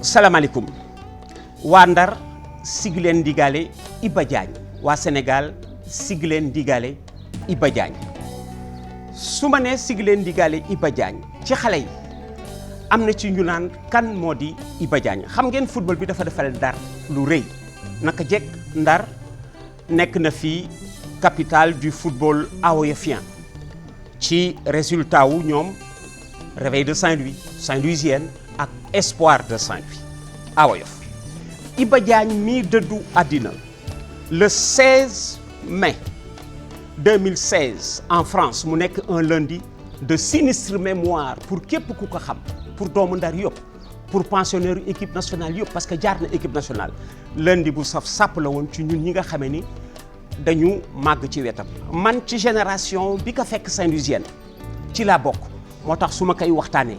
salaamaaleykum waa Ndar siggi leen ndigaale Iba Diagne waa Sénégal siggi leen ndigaale Iba Diagne su ma nee siggi leen ndigaale Iba Diagne ci xale yi am na ci ñu naan kan moo di Iba Diagne xam ngeen football bi dafa defal Ndar lu rëy naka jekk Ndar nekk na fii capitale du football haut-oeufien ci résultat wu ñoom Réveil de Saint-Louis Saint-Louisienne ak Espoir de Saint-Louis haut-oeuf Iba Diagne mii dëddu àddina le 16 mai 2016 en France mu nekk un lundi de sinistre mémoire pour képp ku ko xam pour doomu Ndar yëpp pour pensionnaire équipe nationale yëpp parce que jaar na équipe nationale lundi bu saf sàpp la woon ci ñun ñi nga xamee ni dañu màgg ci wetam. man ci génération bi ko fekk Saint-Louisienne ci laa bokk moo tax su ma koy waxtaanee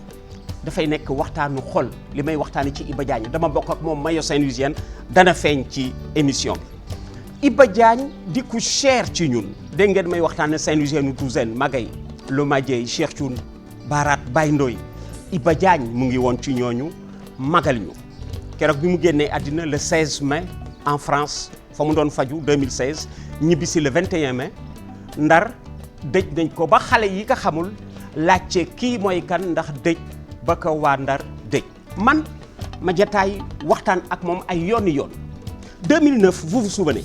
dafay nekk waxtaanu xol li may waxtaanee ci Iba Diagne dama bokk ak moom maillot Saint-Louisienne dana feeñ ci émission bi. Iba Diagne di ku cher ci ñun dégg ngeen may waxtaanee Saint-Louisienne douzaine Magay Lomadieye Cheikh Thioune Barat Baye Ndoye Iba Diagne mu ngi woon ci ñooñu magal ñu keroog bi mu génnee àddina le 16 mai en France fa mu doon faju 2016 ñibbisi le 21 mai Ndar dëj nañ ko ba xale yi ko xamul laajte kii mooy kan ndax dëj ba ko waa Ndar dëj man ma jataay waxtaan ak moom ay yooni yoon 2009 vous vous souvenez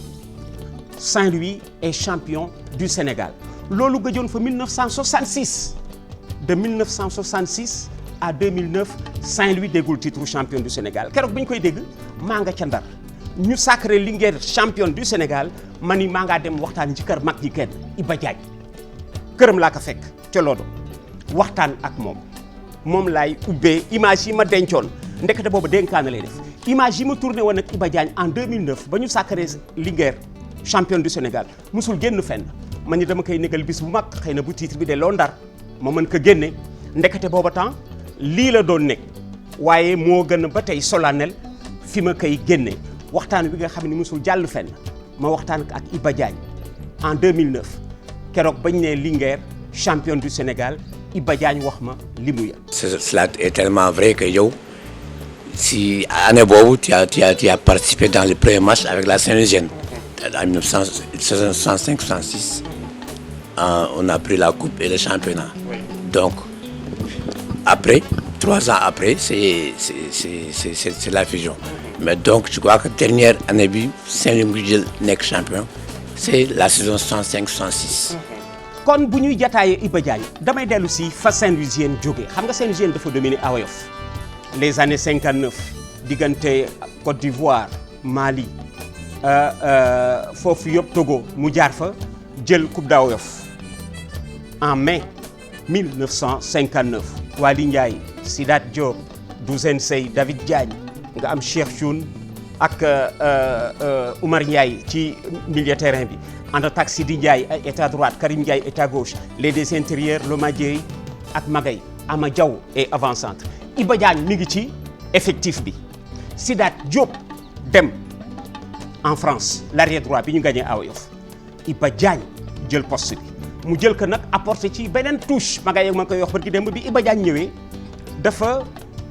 Saint-Louis est champion du Sénégal loolu gëjoon fa 1966 de 1966 à 2009 Saint-Louis déggul titre champion du Sénégal keroog bi ñu koy dégg maa nga ca Ndar ñu sacré Linguère champion du Sénégal ma ni maa ngaa dem waxtaan ci kër mag ji kenn Iba Diagne këram laa ko fekk ca Lodo waxtaan ak moom laay ubbee image yi ma dencoon ndekete boobu dénkaana lay def image yi ma tourné woon ak Iba Diagne en 2009 ba ñu sacré Linguère champion du Sénégal musul génn fenn man ni dama koy négal bis bu mag xëy na bu titre bi de loo Ndar ma mën ko génne ndekete booba temps lii la doon nekk waaye moo gën ba tey solennel fi ma koy génne waxtaan bi nga xam ne musul jàll fenn ma waxtaan ak Iba Diagne en 2009 keroog bañ ne Linguère champion du Sénégal Iba Diagne wax ma li mu yëg. Cela est tellement vrai que yow si année boobu tu as participé dans le premier match avec la Saint-Louisienne en 1965-66 on a pris la coupe et le championnat. Oui. Donc après 3 ans après c'est la fusion. Mais donc je crois que dernière année bi Saint-Louis mu jël nekk champion c'est la saison 65-66. kon bu ñuy jataayee Iba Diagne damay dellu si fa Saint-Louisienne jógee xam nga Saint-Louisienne dafa dominé haut-oeuf les années 59 diggante Côte d'Ivoire Mali foofu yëpp Togo mu jaar fa jël coupe d'haut-oeuf en mai 1959 Waly Ndiaye Sidat Diop Douzen Sey David Diagne nga am Cheikh Thioune ak Oumar Ndiaye ci milieu terrain bi en attaque Sidi Ndiaye état droite Karim Ndiaye état gauche les deux intérieurs Lomadieye ak Magay Ama Diaw et avant-centre Iba Diagne mi ngi ci effectif bi Sidat Diop dem en France l'arrière droit bi ñu gagné haut-oeuf Iba Diagne jël poste bi mu jël ko nag apporté ci beneen touche Magay ma koy wax barki démb bi Iba Diagne ñëwee dafa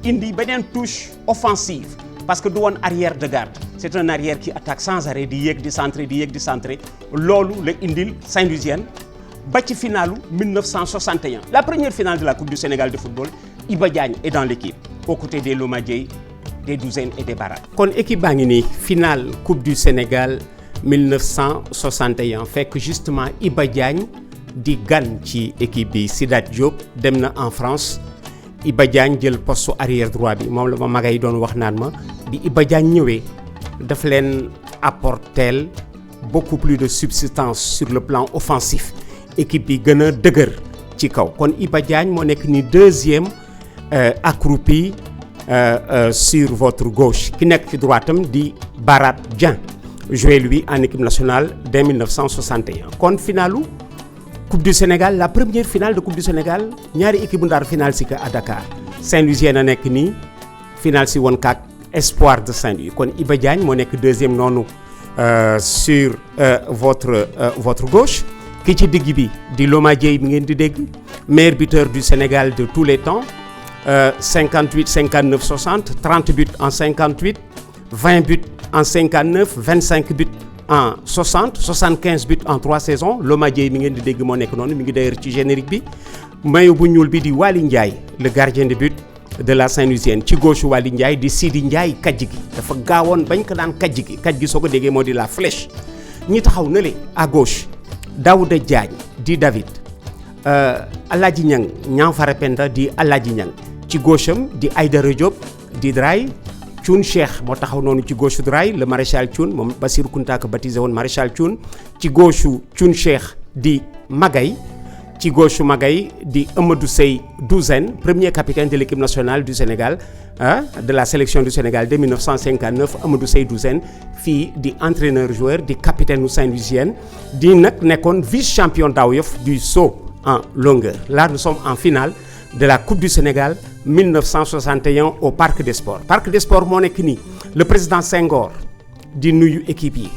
indi beneen touche offensive parce que du woon arrière de garde c'est un arrière qui attaque sans arrêt di yéeg di centrer di yéeg di centrer loolu la indil Saint-Louisienne ba ci finalu 1961 la première finale de la Coupe du Sénégal de football Iba Diagne est dans l'équipe aux côtés des Lomadieye des Douzaine et des Barat. kon équipe baa ngi nii finale Coupe du Sénégal 1961 fekk justement Iba Diagne di gan ci équipe bi Sidat Diop dem na en France Iba Diagne jël poste arrière droit bi moom la ma Magay doon wax naan ma bi Iba Diagne ñëwee daf leen apporter beaucoup plus de substance sur le plan offensif équipe bi gën a dëgër ci kaw kon Iba Diagne moo nekk ni deuxième accroupi sur votre gauche ki nekk ci droitam di Barat Dieng joué lui en équipe nationale dès 1961 kon finalu Coupe du Sénégal la première finale de Coupe du Sénégal ñaari équipe bu Ndar finale si ka à Dakar Saint-Louisienne a nekk nii finale si woon kaak Espoir de Saint-Louis kon Iba Diagne moo nekk deuxième noonu sur votre gauche ki ci digg bi di Lomadieye bi ngeen di dégg meilleur buteur du Sénégal de tous les temps 58 59 60 30 buts en 58 20 buts en 59 25 buts en 60 75 buts en 3 saisons Loma Dieye mi ngeen di dégg moo nekk noonu mi ngi d'ailleurs ci générique bi maillot bu ñuul bi di Waly Ndiaye le gardien de but de la Saint-Louisienne ci gauche Waly Ndiaye di Sidi Ndiaye kajj gi dafa gaawoon bañ ko daan kajj gi soo ko déggee moo di la flèche ñi taxaw na le à gauche Daouda Diagne di David Aladji Niang Niang Farapenda di Aladji Niang ci gauche am di Aïdara Diop di Dray Thioune Cheikh moo taxaw noonu ci gauche Dray le maréchal Thioune moom Bassirou Kounta ko baptisé woon maréchal Thioune ci gauche Thioune Cheikh di Magaye ci gauche Magaye di Amadou Seye Douzaine premier capitaine de l'équipe nationale du Sénégal de la sélection du Sénégal de 1959 Amadou Seye Douzaine fii di entraîneur joueur di capitaine u Saint-Louisienne di nag nekkoon vice champion daaw Yoff du saut en longueur. Là nous sommes en finale de la Coupe du Sénégal 1961 au Parc des Sports. Parc des Sports moo nekk nii le président Senghor di nuyu équipe yi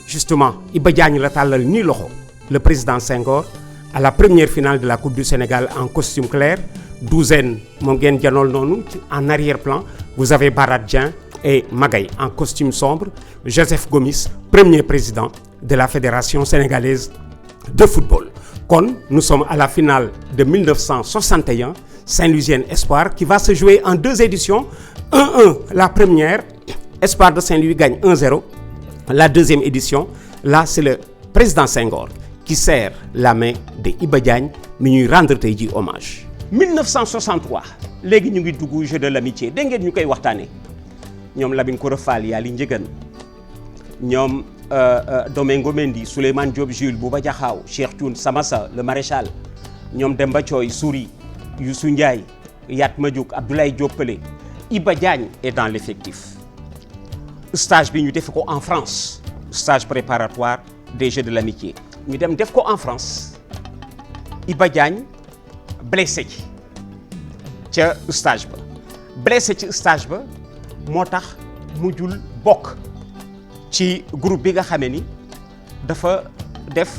justement Iba Diagne la tàllal nii loxo le président Senghor à la première finale de la Coupe du Sénégal en costume clair Douzaine moom ngeen janool noonu en arrière-plan vous avez Barat Dieng et Magaye en costume sombre Joseph Gomis premier président de la Fédération sénégalaise de football. Kon nous sommes à la finale de 1961 Saint-Louisienne Espoir qui va se jouer en 2 éditions 1-1 la première Espoir de Saint-Louis gagne 1-0 la deuxième édition là c'est le président Senghor qui serre la main de Iba Diagne mi ñuy rendre tey ji hommage. 1963 léegi ñu ngi dugg jeu de l'amitié dégg ngeen ñu koy waxtaanee ñoom Lamine Koura Fall Yaali Njëgan ñoom Domingo Mendy Souleymane Diop Jules Bouba Diakhao Cheikh Thioune Samassa le maréchal ñoom Demba Thioy Souri Youssou Ndiaye Yatma Diouk Abdoulaye Diop Pelé Iba Diagne est dans l'effectif. Stage bi ñu def ko en France stage préparatoire des Jeux de l'amitié ñu dem def ko en France Iba Diagne blessé ci ca stage ba blessé ci stage ba moo tax mujjul bokk ci groupe bi nga xamee ni dafa def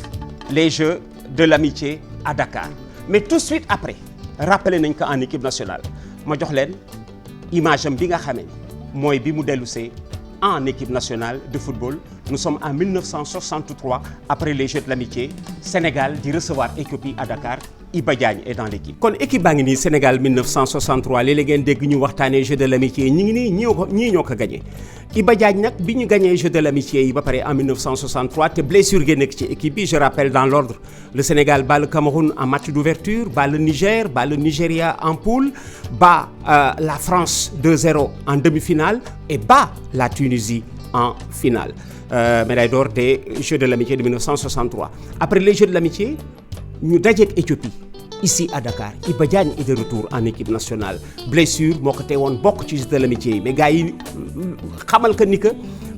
les Jeux de l'amitié à Dakar mais tout de suite après rappelé nañ ko en équipe nationale ma jox leen image am bi nga xamee ni mooy bi mu dellusee en équipe nationale de football. Nous sommes en 1963 après les Jeux de l'amitié Sénégal di recevoir Éthiopie à Dakar Iba Diagne est dans l'équipe. Kon équipe baa ngi nii Sénégal 1963 léeg-léeg ngeen dégg ñu waxtaanee Jeux de l'amitié ñi ngi nii ñii ñoo ko gagné Iba Diagne nag bi ñu gagné Jeux de l'amitié yi ba pare en 1963 te blessure gi nekk ci équipe bi je rappelle dans l'ordre le Sénégal bat le Cameroun en match d'ouverture bat le Niger bat le Nigeria en poule bat la France 2-0 en demi-finale et bat la Tunisie en finale. Médaille d'or des Jeux de l'amitié de 1963 après les Jeux de l'amitié ñu dajeek Éthiopie ici à Dakar Iba Diagne est de retour en équipe nationale blessure moo ko teewoon bokk ci Jeux de l'amitié yi mais gars yi xamal que ni que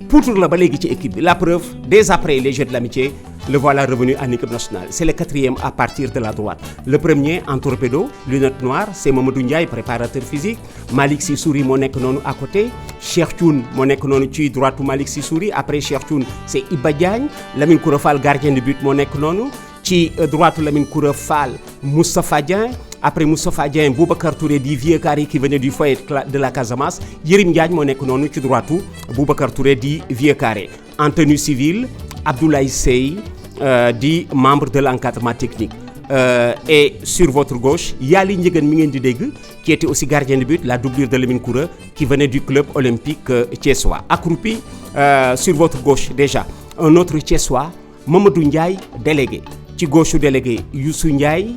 poutre la ba léegi ci équipe bi la preuve dès après les Jeux de l'amitié le voilà revenu en équipe nationale c'est le 4e à partir de la droite le premier en torpedo lunette noire c'est Mamadou Ndiaye préparateur physique Malick Sy Souris moo nekk noonu à côté Cheikh Thioune moo nekk noonu ci droite Malick Sy Souris après Cheikh Thioune c'est Iba Diagne Lamine Koura Fall gardien de but moo nekk noonu ci droite Lamine Koura Fall Moustapha Dieng après Moustapha Dieng Boubacar Touré di vieux carré qui venait du foyer de la Casamance Yérim Diagne moo nekk noonu ci droite Boubacar Touré di vieux carré en tenue civile Abdoulaye Seye di membre de l'encadrement technique et sur votre gauche Yaali Njëgan mi ngeen di dégg qui était aussi gardien de but la doublure de Lamine Koura qui venait du club olympique thiessois accroupi sur votre gauche déjà un autre thiessois Mamadou Ndiaye délégué ci gauche délégué Youssou Ndiaye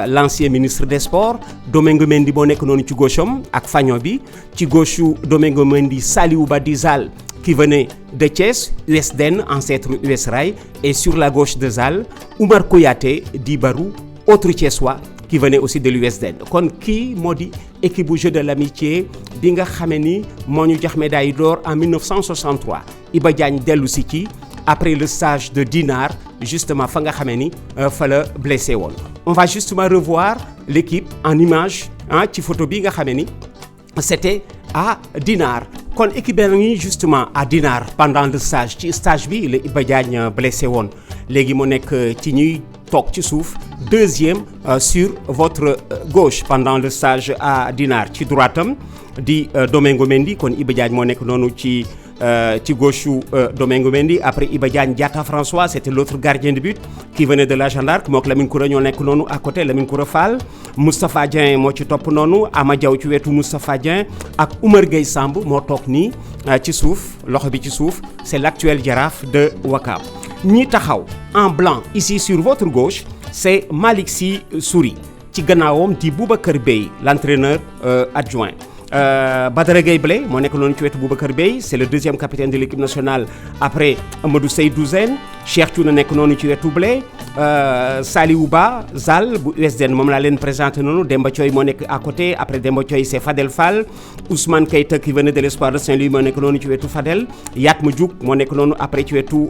l'ancien ministre des sports Domingo Mendy moo nekk noonu ci gauche am ak faño bi ci gauche Domingo Mendy Saliou Badizal qui venait de Thiès USDN ancêtre US Rail et sur la gauche de Zal Oumar Kouyaté di Barou autre Thiessois qui venait aussi de l'USDN kon kii moo di équipe bu Jeux de l'amitié bi nga xamee ni moo ñu jox médaille d'or en 1963 Iba Diagne dellu si ci après le stage de Dinard justement fa nga xamee ni fa la blessé woon on va justement revoir l'équipe en image ci photo bi nga xamee ni c'était à Dinard kon équipe bi ngi justement à Dinard pendant le stage ci stage bi la Iba Diagne blessé woon léegi mu nekk ci ñuy toog ci suuf deuxième sur votre gauche pendant le stage à Dinard ci droitam di Domingo Mendy kon Iba Diagne moo nekk noonu ci gauche u Domingo Mendy après Iba Diagne Diatta François c'était l'autre gardien de but qui venait de la Jeanne d'Arc mook Lamine Koura ñoo nekk noonu à côté Lamine Koura Fall Moustapha Dieng moo ci topp noonu Ama Diaw ci wetu Moustapha Dieng ak Oumar Gueye Samb moo toog nii ci suuf loxo bi ci suuf c'est l'actuel jaraaf de Ouakam ñi taxaw en blanc ici sur votre gauche c'est Malick Sy Souris ci gannaawam di Boubacar Beye l'entraîneur adjoint Badara Gueye Blé moo nekk noonu ci wetu Boubacar Beye c'est le deuxième capitaine de l'équipe nationale après Amadou Seydou Zène Cheikh Thiouna nekk noonu ci wetu Blé Saliou Ba Zal bu USDN moom laa leen présenté noonu Demba Thioy moo nekk à côté après Demba Thioy c'est Fadel Fall Ousmane Keita qui venait de l'Espoir de Saint-Louis moo nekk noonu ci wetu Fadel Yatma Diouk moo nekk noonu après ci wetu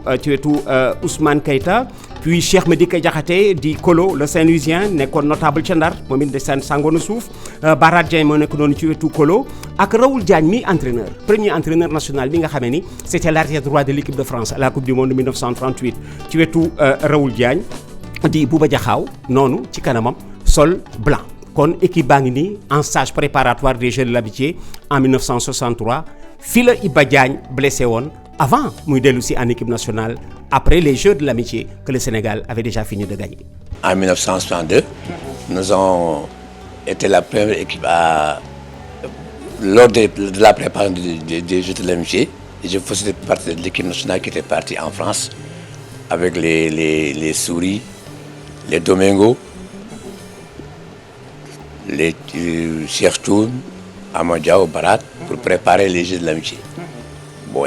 Ousmane Keita puis Cheikh Médika Diakhaté di Kolo le Saint-Louisien nekkoon notable ca Ndar moom it de sangoon suuf Barat Dieng moo nekk noonu ci wetu Kolo ak Raoul Diagne mi entraîneur premier entraîneur national bi nga xamee ni c'était l'arrière droit de l'équipe de France à la Coupe du Monde 1938 ci wetu Raoul Diagne di Bouba Diakhao noonu ci kanamam sol blanc kon équipe baa ngi nii en stage préparatoire des Jeux de l'Amitié en 1963 fii la Iba Diagne blessé woon avant muy dellu si en équipe nationale après les Jeux de l'Amitié que le Sénégal avait déjà fini de gagner. En 1962, nous avons été la première équipe lors de la préparation des Jeux de l'Amitié. Je faisais partie de l'équipe nationale qui était partie en France avec les Souris, les Domingo, les Cheikh Thioune, Ama Diaw, Barat pour préparer les Jeux de l'Amitié. Bon,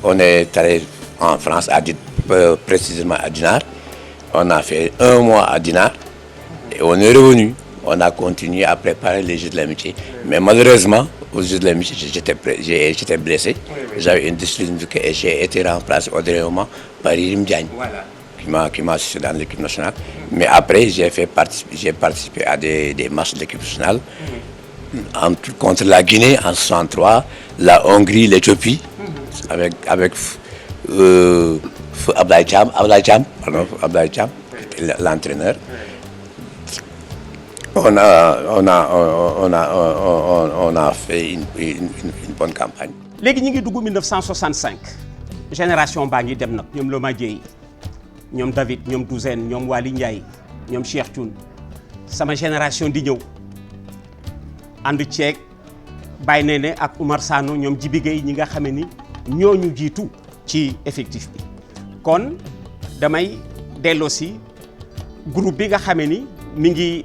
on est allé en France, précisément à Dinard. On a fait 1 mois à Dinard et on est revenu. On a continué à préparer les Jeux de l'Amitié. Mais malheureusement, aux Jeux de l'Amitié, j'étais blessé. J'avais une déchirure et j'ai été remplacé au dernier moment par Yirim Diagne, qui m'a assisté dans l'équipe nationale. Mais après, j'ai participé à des matchs de l'équipe nationale contre la Guinée en 63, la Hongrie, l'Éthiopie, avec Ablaye Thiam, l'entraîneur. On a fait une bonne campagne. léegi ñu ngi dugg 1965 génération baa ngi dem nag ñoom Loma Dieye ñoom David ñoom Douzen ñoom Waly Ndiaye ñoom Cheikh Thioune sama génération di ñëw ànd ceeg Baye Néné ak Oumar Sano ñoom Djibi Gueye ñi nga xam ni ñooñu jiitu ci effectif bi kon damay delloosi groupe bi nga xam ni mi ngi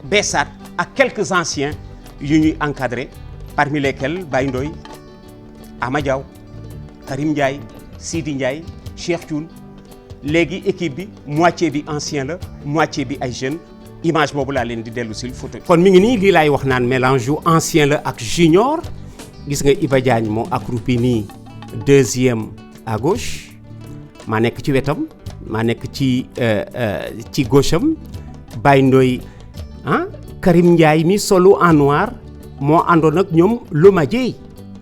beesaat ak quelques anciens yu ñuy encadré parmi lesquels Baye Ndoye Ama Diaw Karim Ndiaye Sidi Ndiaye Cheikh Thioune léegi équipe bi moitié bi ancien la moitié bi ay jeunes image boobu laa leen di dellu sil photo kon mi ngi nii lii laay wax naan mélange yu ancien la ak junior gis nga Iba Diagne moo accroupi nii deuxième à gauche maa nekk ci wetam maa nekk ci gauche am Baye Ndoye Karim Ndiaye mi solu en noir moo àndoon ak ñoom Loma Dieye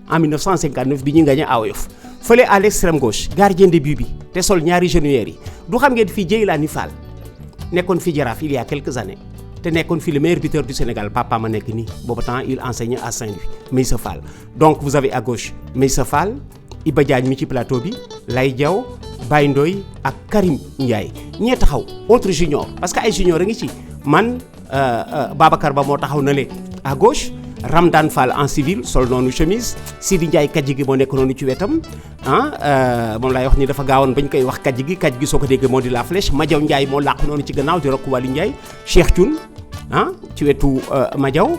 en 1959 bi ñu gagné AOF fële à l'extrême gauche gardien de but bi te sol ñaari genouillères yi du xam ngeen fii Djeylani Fall nekkoon fi Jaraaf il y a quelques années te nekkoon fi le meilleur buteur du Sénégal papa ma nekk nii boobu temps il enseignait à Saint-Louis Meïssa Fall donc vous avez à gauche Meïssa Fall Iba Diagne mi ci plateau bi Lay Diaw Baye Ndoye ak Karim Ndiaye ñee taxaw autre junior parce que ay junior a ngi ci man Babacar Ba moo taxaw na le à gauche Ramdan Fall en civil sol noonu chemise Sidi Ndiaye kàjji gi moo nekk noonu ci wetam moom laay wax ni dafa gaawoon bañ koy wax kàjji gi soo ko déggee moo di la flèche Madiaw Ndiaye moo làqu noonu ci gannaaw di rokk Waly Ndiaye Cheikh Thioune ci wetu Madiaw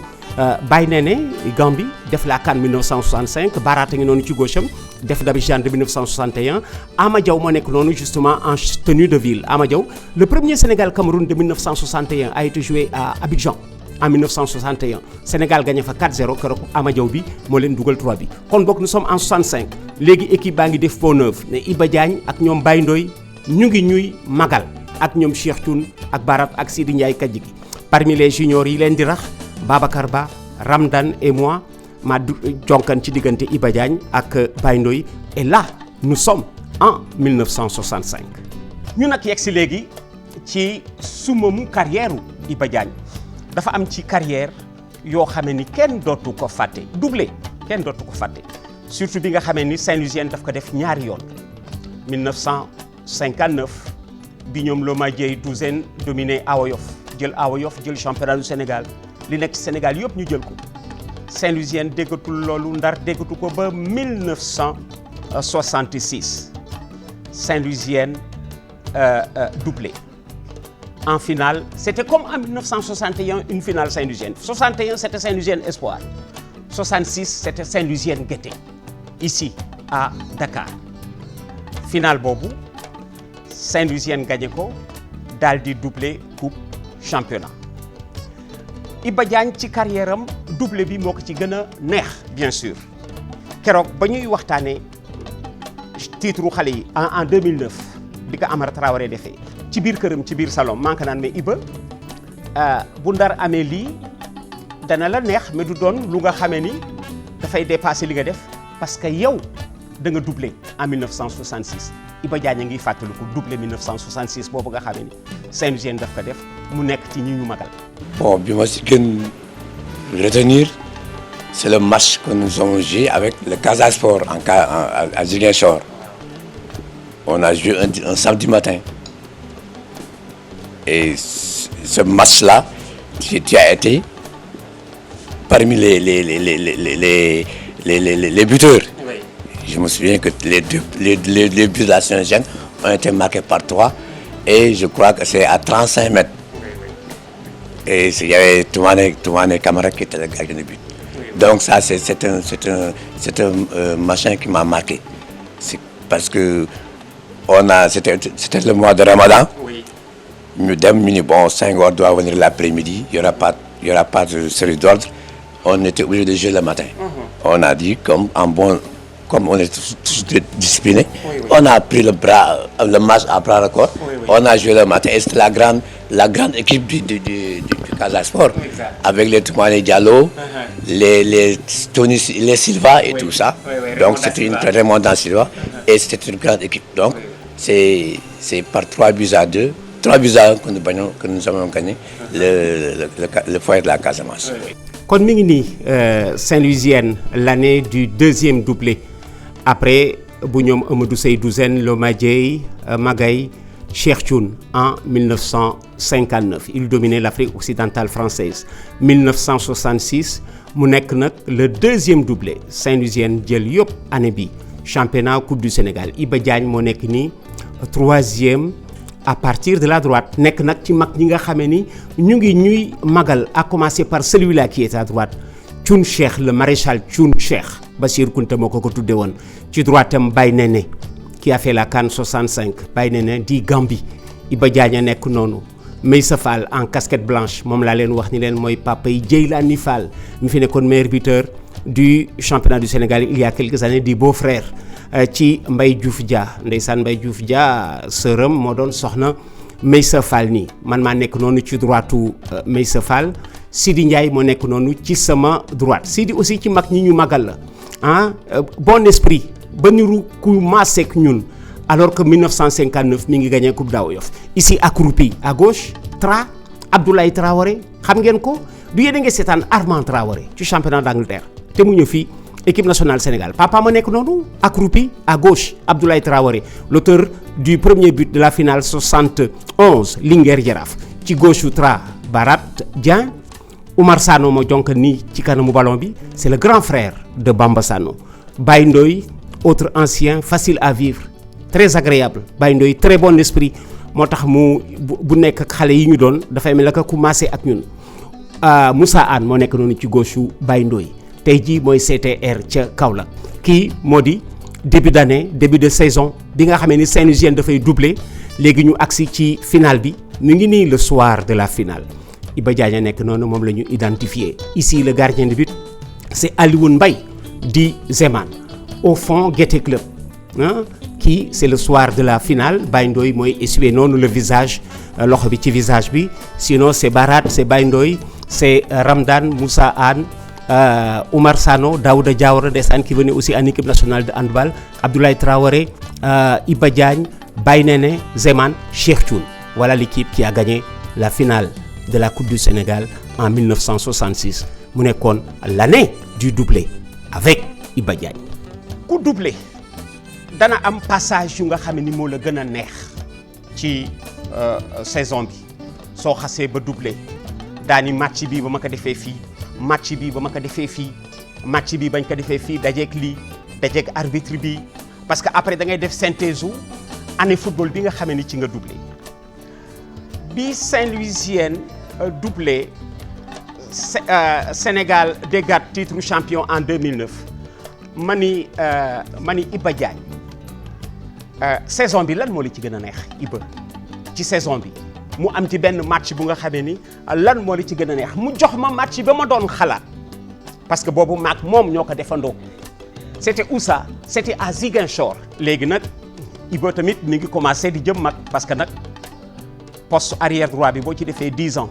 Baye Néné Gambie def la CAN 1965 Barata ngi noonu ci gauche am def d'Abidjan de 1961 Ama Diaw moo nekk noonu justement en tenue de ville Ama Diaw le premier Sénégal-Cameroun de 1961 a été joué à Abidjan en 1961 Sénégal gagné fa 4-0 keroog Ama Diaw bi moo leen dugal 3 bi kon bokk nous sommes en 65 léegi équipe baa ngi def peau neuve ne Iba Diagne ak ñoom Baye Ndoye ñu ngi ñuy magal ak ñoom Cheikh Thioune ak Barat ak Sidi Ndiaye kàjji gi parmi les juniors yi leen di rax Babacar Ba Ramdan et moi ma jonkan ci diggante Iba Diagne ak Baye Ndoye et là nous sommes en 1965 ñu nag yegg si léegi ci sumamu carrière Iba Diagne dafa am ci carrière yoo xam ni kenn dootu ko fàtte doublé kenn dootu ko fàtte surtout bi nga xamee ni Saint-Louisienne daf ko def ñaari yoon 1959 bi ñoom Loma Dieye douzaine dominé Awoyof jël jël championnat du Sénégal li nekk Sénégal yëpp ñu jël ko Saint-Louisienne déggatul loolu Ndar déggatu ko ba 1966 Saint-Louisienne doublé en finale c'était comme en 1961 une finale Saint-Louisienne 61 c'était Saint-Louisienne Espoir 66 c'était Saint-Louisienne Gaîté ici à Dakar finale boobu Saint-Louisienne gagné ko daal di doublé coupe championnat Iba Diagne ci carrière am doublé bi moo ko ci gën a neex bien sûr keroog ba ñuy waxtaanee titre xale yi en 2009 bi ko Amara Traoré defee ci biir këram ci biir salon man ka naan mais Iba bu Ndar amee lii dana la neex mais du doon lu nga xamee ni dafay dépasser li nga def parce que yow da nga doublé en 1966 Iba Diagne a ngi fàttaliku doublé 1966 boobu nga xamee ni Saint-Louisienne daf ko def mu nekk ci ñi ñu magal. Bon, bi ma si gën retenir c'est le match que nous avons joué avec le Casa Sport à Ziguinchor. On a joué un samedi matin et ce match-là tu as été parmi les buteurs. Oui. Je me souviens que les buts de la Saint-Louisienne ont été marqués par toi et je crois que c'est à 35 mètres. Et il y avait Toumane Camara qui était le gardien de but. Donc ça c'est un machin qui m'a marqué. C'est parce que c'était le mois de Ramadan. Oui. Ñu dem ñu ni bon Senghor doit venir l'après-midi, il y aura pas de service d'ordre. On était obligé de jouer le matin. On a dit comme on est tous disciplinés, on a pris le match à bras le corps. On a joué le matin et c'était la grande équipe du Casa Sport, avec les Toumane Diallo, les Tony, les Silva et tout ça. Donc c'était une Raymond Silva et c'était une grande équipe. Donc c'est par 3-2 que nous avons gagné le foyer de la Casamance. kon mi ngi nii Saint-Louisienne l'année du deuxième doublé après bu ñoom Amadou Sey douzaine Loma Dieye Magaye Cheikh Thioune en 1959 il dominait l'Afrique occidentale française 1966 mu nekk nag le deuxième doublé Saint-Louisienne jël yëpp année bi championnat coupe du Sénégal Iba Diagne moo nekk nii troisième à partir de la droite nekk nag ci mag ñi nga xamee ni ñu ngi ñuy magal à commencer par celui-là qui est à droite Thioune Cheikh le maréchal Thioune Cheikh Bassirou Kounta moo ko tudde woon ci droitam Baye Néné qui a fait la CAN 65 Baye Néné di Gambie Iba Diagne nekk noonu Meïssa Fall en casquette blanche moom laa leen wax ni leen mooy papa yi Djeylani Fall mi fi nekkoon meilleur buteur du championnat du Sénégal il y a quelques années di beau-frère ci Mbaye Diouf Dia ndeysaan Mbaye Diouf Dia sërëm moo doon soxna Meïssa Fall nii man maa nekk noonu ci droitu Meïssa Fall Sidi Ndiaye moo nekk noonu ci sama droite Sidi aussi ci mag ñi ñu magal la bon esprit ba niru ku maaseek ñun alors que 1959 mi ngi gagné coupe d'Awoyof ici accroupi à gauche Abdoulaye Traoré xam ngeen ko du yéen a ngi seetaan Armand Traoré ci championnat d'Angleterre te mu ñëw fii équipe nationale Sénégal papa ma nekk noonu accroupi à gauche Abdoulaye Traoré l'auteur du premier but de la finale 71 Linguère Jaraaf ci gauche Barat Dieng Oumar Sano moo jonk nii ci kanamu ballon bi c'est le grand frère de Bamba Sano Baye Ndoye autre ancien facile à vivre très agréable Baye Ndoye très bon esprit moo tax mu bu nekk ak xale yi ñu doon dafay mel ka commencé ak ñun Moussa Anne moo nekk noonu ci gauche Baye Ndoye tey jii mooy CTR ca Kaolack kii moo di début d'année début de saison bi nga xamee ni Saint-Louisienne dafay doubler léegi ñu agsi ci finale bi mu ngi nii le soir de la finale Iba Diagne nekk noonu moom la ñu identifié ici le gardien de but c'est Alioune Mbaye di Zeman au fond Gaîté Club kii c'est le soir de la finale Baye Ndoye mooy essuyer noonu le visage loxo bi ci visage bi sinon c'est Barat c'est Baye Ndoye c'est Ramdan Moussa Anne Oumar Sano Daouda Diawara ndeysaan qui venait aussi en équipe nationale de handball Abdoulaye Traoré Iba Diagne Baye Néné Zeman Cheikh Thioune voilà l'équipe qui a gagné la finale de la Coupe du Sénégal en 1966 mu nekkoon l'année du doublé avec Iba Diagne. ku doublé dana am passage yu nga xam ni moo la gën a neex ci saison bi soo xasee ba doublé daani match bi ba ma ko defee fii match bi ba ma ko defee fii match bi bañ ko defee fii dajeeg lii dajeeg arbitre bi parce que après da ngay def synthèse u année football bi nga xamee ni ci nga doublé bi Saint-Louisienne doublé Sénégal déggaat titre champion en 2009 ma ni Iba Diagne saison bi lan moo la ci gën a neex Iba ci saison bi mu am ci benn match bu nga xamee ni lan moo la ci gën a neex mu jox ma match ba ma doon xalaat parce que boobu maag moom ñoo ko defandoo c'était où ça c'était à Ziguinchor. léegi nag Iba tamit mi ngi commencé di jëm mag parce que nag poste arrière droit bi boo ci defee 10 ans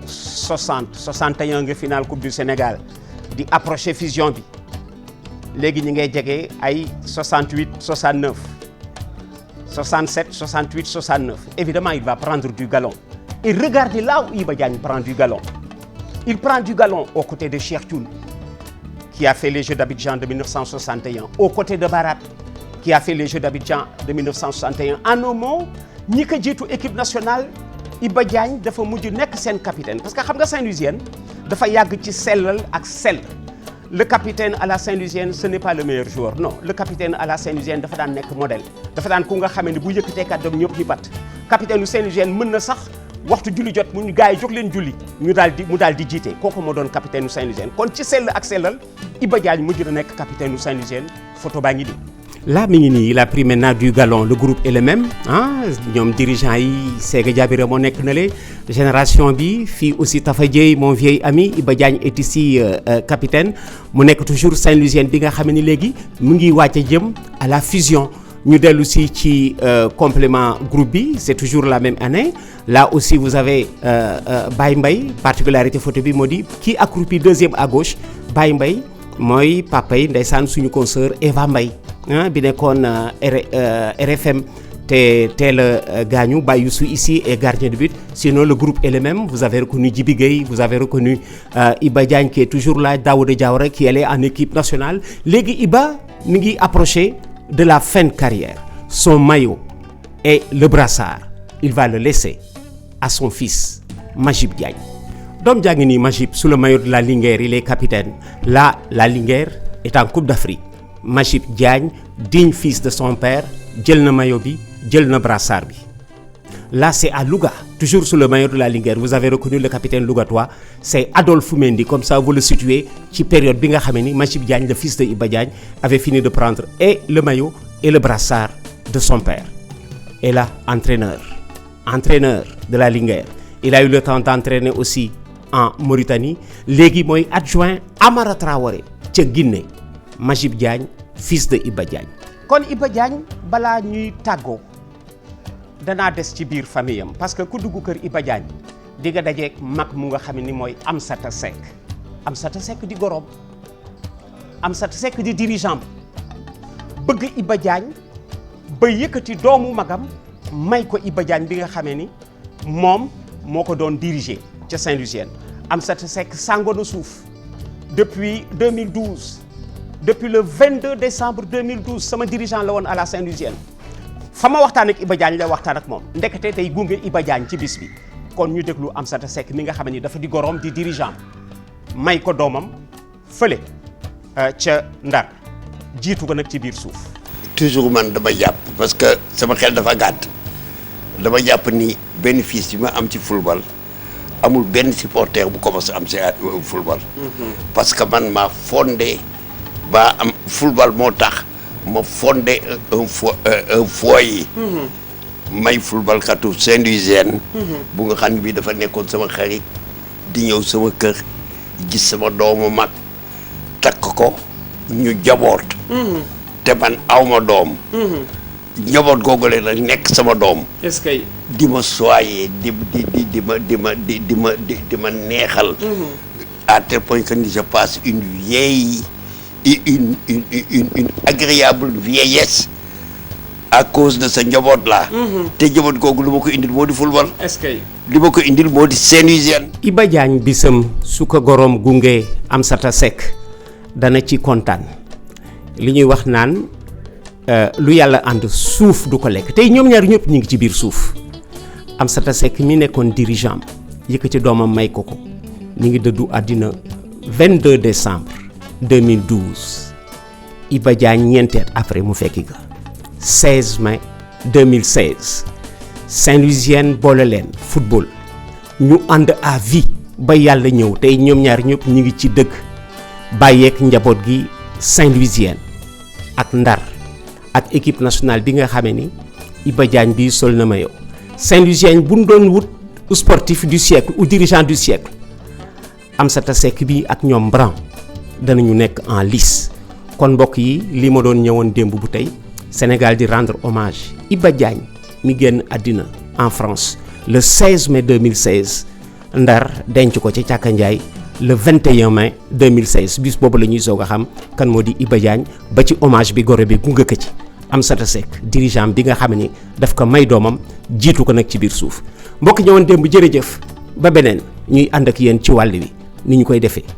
1961 nga finale Coupe du Sénégal di approcher fusion bi léegi ñi ngay jege ay 68 69 67 68 69 évidemment il va prendre du galon et regardez là où Iba Diagne prend du galon. Il prend du galon aux côtés de Cheikh Thioune qui a fait les Jeux d'Abidjan de 1961 aux côtés de Barat qui a fait les Jeux d'Abidjan de 1961 en un mot ñi ko jiitu équipe nationale Iba Diagne dafa mujj nekk seen capitaine parce que xam nga Saint-Louisienne dafa yàgg ci sellal ak sell. Le capitaine à la Saint-Louisienne ce n'est pas le meilleur joueur non le capitaine à la Saint-Louisienne dafa daan nekk modèle dafa daan ku nga xamee ne bu yëkkatee kàddoom ñëpp ñu bat capitaine u Saint-Louisienne mën na sax waxtu julli jot mu ñu gars yi jóg leen julli mu daal di jiite kooku moo doon capitaine u Saint-Louisienne kon ci sell ak sellal Iba Diagne mujj na nekk capitaine u Saint-Louisienne photo baa ngi di. là mi ngi nii il a pris maintenant du galon le groupe est le même ñoom dirigeants yi Séga Diabira moo nekk na le génération bi fii aussi Tafa Dieye mon vieil ami Iba Diagne est ici capitaine mu nekk toujours Saint-Louisienne bi nga xam ne léegi mu ngi wàcc a jëm à la fusion ñu dellu si ci complément groupe bi c'est toujours la même année là aussi vous avez Baye Mbaye particularité photo bi moo di kii accroupi deuxième à gauche Baye Mbaye mooy papa yi ndeysaan suñu consoeur Eva Mbaye bi nekkoon RFM te teel a gaañu Baye Youssou ici est gardien de but sinon le groupe est le même vous avez reconnu Djibi Gueye vous avez reconnu Iba Diagne qui est toujours là Daouda Diawara qui est en équipe nationale léegi Iba mi ngi approché de la fin de carrière son maillot et le brassard il va le laisser à son fils Magib Diagne doom jaa ngi nii Magib sous le maillot de la Linguère il est capitaine là la Linguère est en Coupe d'Afrique Magib Diagne digne fils de son père jël na maillot bi jël na brassard bi là c'est à Louga toujours sous le maillot de la Linguère vous avez reconnu le capitaine lougatois c'est Adolphe Mendy comme ça vous le situez ci période bi nga xamee ni Magib Diagne le fils de Iba Diagne avait fini de prendre et le maillot et le brassard de son père et là entraîneur de la Linguère il a eu le temps d'entraîner aussi en Mauritanie léegi mooy adjoint Amara Traoré ca Guinée Magib Diagne fils de Iba Diagne. kon Iba Diagne balaa ñuy tàggoo danaa des ci biir famille am parce que ku dugg kër Iba Diagne di nga dajeeg mag mu nga xam ni mooy Amsata Seck di gorom Amsata Seck di dirigeant bëgg Iba Diagne ba yëkkati doomu magam may ko Iba Diagne bi nga xamee ni moom moo ko doon diriger ca Saint-Louisienne Amsata Seck sàngoo na suuf depuis 2012 depuis le 22 décembre 2012 sama dirigeant la woon à la Saint-Louisienne fa ma waxtaan ak Iba Diagne la waxtaan ak moom ndekete tey gunge Iba Diagne ci bis bi kon ñu déglu Amsata Seck mi nga xam ni dafa di gorom di dirigeant may ko doomam fële ca Ndar jiitu ko nag ci biir suuf. toujours man dama jàpp parce que sama xel dafa gàtt dama jàpp ni bénéfice bi ma am ci football amul benn supporter bu commencé am ci football. parce que man maa fondé ba am football moo tax ma fondé un foyer. may football katu Saint-Louisienne. bu nga xam ne bii dafa nekkoon sama xarit di ñëw sama kër gis sama doomu mag takk ko ñu jaboot. te man awma doom. njaboot googu la nekk sama doom. est-ce que. di ma soyee di ma neexal. à tel point que je passe une vieille une agréable vieillesse à cause de sa njaboot laa. te njaboot googu lu ma ko indil moo di football. est-ce que li ma ko indil moo di Saint-Louisienne. Iba Diagne bisam su ko goroom gunge Amsata Seck dana ci kontaan li ñuy wax naan lu yàlla ànd suuf du ko lekk tey ñoom ñaar ñëpp ñu ngi ci biir suuf Amsata Seck mi nekkoon dirigeant yëkkati doomam may ko mi ngi dëddu àddina 22 décembre 2012 Iba Diagne ñeenteet après mu fekki ga 16 mai 2016 Saint-Louisienne boole leen football ñu ànd à vie ba yàlla ñëw tey ñoom ñaar ñëpp ñu ngi ci dëkk bàyyeek njaboot gi Saint-Louisienne ak Ndar ak équipe nationale bi nga xamee ni Iba Diagne bi sol na maillot Saint-Louisienne bu ñu doon wut sportif du siècle ou dirigeant du siècle Amsata Seck bi ak ñoom Bran danañu nekk en lice kon mbokk yi li ma doon ñëwoon démb bu tey Sénégal di rendre hommage Iba Diagne mi génn àddina en France le 16 mai 2016 Ndar denc ko ci Càkka Njaay le 21 mai 2016 bis boobu la ñuy soog a xam kan moo di Iba Diagne ba ci hommage bi gore bi gunge ko ci Amsata Seck dirigeant bi nga xam ni daf ko may doomam jiitu ko nag ci biir suuf mbokk ñëwoon démb jërëjëf ba beneen ñuy ànd ak yéen ci wàll wi ni ñu koy defee.